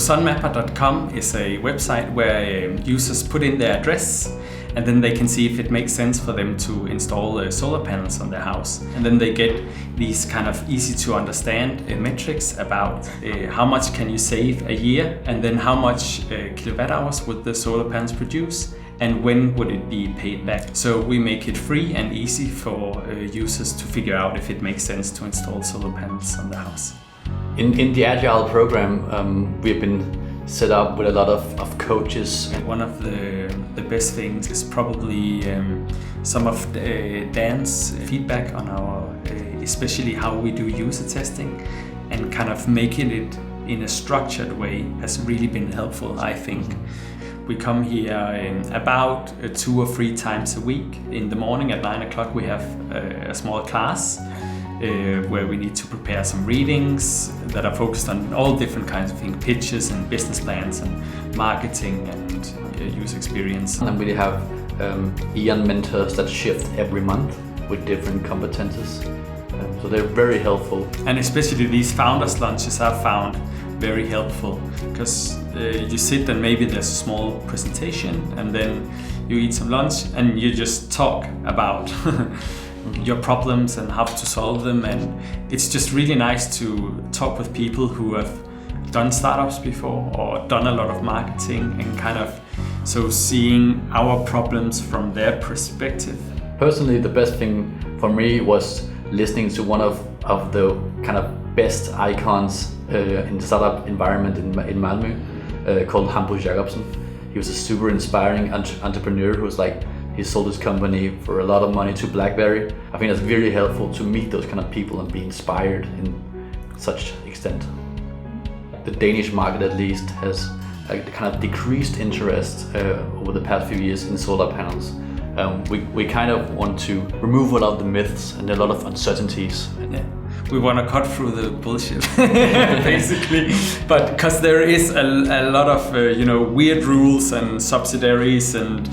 Sunmapper.com is a website where users put in their address, and then they can see if it makes sense for them to install solar panels on their house. And then they get these kind of easy to understand metrics about how much can you save a year, and then how much kilowatt hours would the solar panels produce, and when would it be paid back. So we make it free and easy for users to figure out if it makes sense to install solar panels on the house. In the Agile program, we've been set up with a lot of coaches. And one of the best things is probably some of Dan's feedback on our, especially how we do user testing, and kind of making it in a structured way has really been helpful, I think. We come here about 2 or 3 times a week. In the morning at 9 o'clock we have a small class where we need to prepare some readings that are focused on all different kinds of things, pitches and business plans and marketing and user experience. And we have E.ON mentors that shift every month with different competences. So they're very helpful. And especially these founders lunches are found very helpful, because you sit and maybe there's a small presentation, and then you eat some lunch and you just talk about your problems and how to solve them. And it's just really nice to talk with people who have done startups before or done a lot of marketing, and kind of so seeing our problems from their perspective. Personally, the best thing for me was listening to one of the kind of best icons in the startup environment in Malmö, called Hampus Jacobsen. He was a super inspiring entrepreneur who was like, he sold his company for a lot of money to BlackBerry. I think that's very helpful to meet those kind of people and be inspired in such extent. The Danish market at least has a kind of decreased interest over the past few years in solar panels. We kind of want to remove a lot of the myths and a lot of uncertainties. Yeah. We want to cut through the bullshit, basically. But because there is a lot of weird rules and subsidiaries and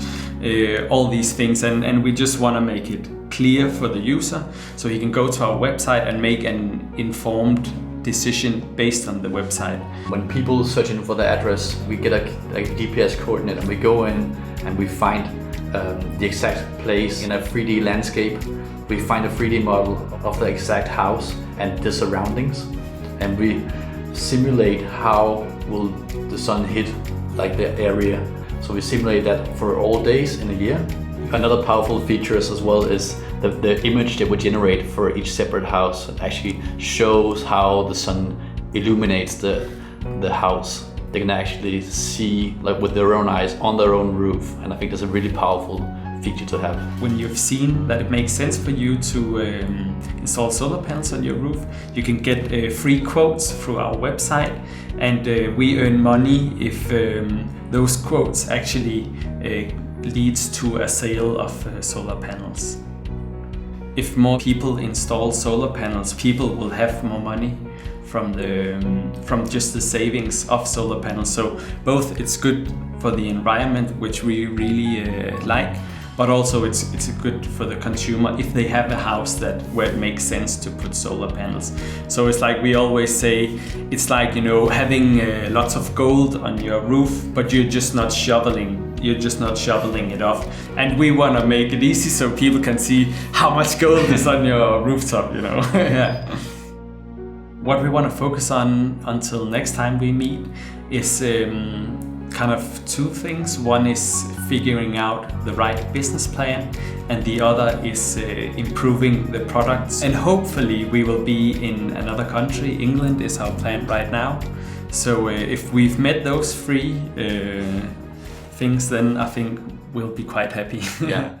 all these things, and we just want to make it clear for the user, so he can go to our website and make an informed decision based on the website. When people searching for the address, we get a GPS coordinate, and we go in and we find the exact place in a 3D landscape. We find a 3D model of the exact house and the surroundings, and we simulate how will the sun hit like the area. So we simulate that for all days in a year. Another powerful feature as well is the image that we generate for each separate house. It actually shows how the sun illuminates the house. They can actually see like with their own eyes on their own roof, and I think that's a really powerful feature to have. When you've seen that it makes sense for you to install solar panels on your roof, you can get free quotes through our website, and we earn money if those quotes actually leads to a sale of solar panels. If more people install solar panels, people will have more money from just the savings of solar panels. So both it's good for the environment, which we really like, but also it's good for the consumer if they have a house where it makes sense to put solar panels. So it's like we always say, it's like having lots of gold on your roof, but you're just not shoveling it off. And we want to make it easy so people can see how much gold is on your rooftop. Yeah. What we want to focus on until next time we meet is kind of 2 things. One is figuring out the right business plan, and the other is improving the products. And hopefully we will be in another country. England is our plan right now. So if we've met those 3 things, then I think we'll be quite happy. Yeah.